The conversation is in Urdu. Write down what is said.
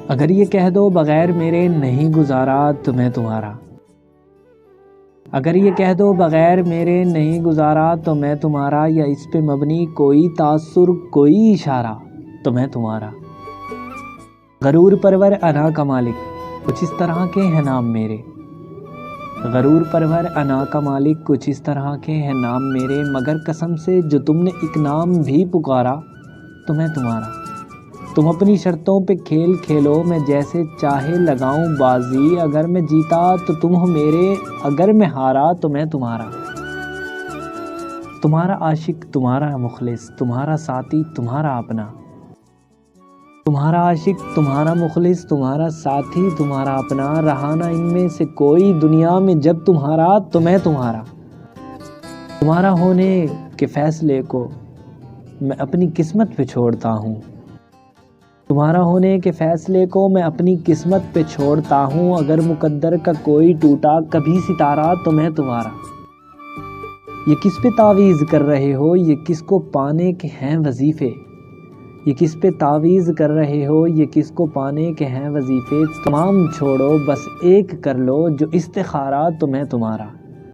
اگر یہ کہہ دو بغیر میرے نہیں گزارا تو میں تمہارا، اگر یہ کہہ دو بغیر میرے نہیں گزارا تو میں تمہارا، یا اس پہ مبنی کوئی تاثر کوئی اشارہ تو میں تمہارا۔ غرور پرور انا کا مالک، کچھ اس طرح کے ہیں نام میرے، غرور پرور انا کا مالک، کچھ اس طرح کے ہیں نام میرے، مگر قسم سے جو تم نے ایک نام بھی پکارا تو میں تمہارا۔ تم اپنی شرطوں پہ کھیل کھیلو، میں جیسے چاہے لگاؤں بازی، اگر میں جیتا تو تم ہو میرے، اگر میں ہارا تو میں تمہارا۔ تمہارا عاشق تمہارا مخلص، تمہارا ساتھی تمہارا اپنا، تمہارا عاشق تمہارا مخلص، تمہارا ساتھی تمہارا اپنا، رہا نہ ان میں سے کوئی دنیا میں جب تمہارا تو میں تمہارا۔ تمہارا ہونے کے فیصلے کو میں اپنی قسمت پہ چھوڑتا ہوں، تمہارا ہونے کے فیصلے کو میں اپنی قسمت پہ چھوڑتا ہوں، اگر مقدر کا کوئی ٹوٹا کبھی ستارہ تو میں تمہارا۔ یہ کس پہ تعویذ کر رہے ہو، یہ کس کو پانے کے ہیں وظیفے، یہ کس پہ تعویذ کر رہے ہو، یہ کس کو پانے کے ہیں وظیفے، تمام چھوڑو بس ایک کر لو جو استخارہ تو میں تمہارا۔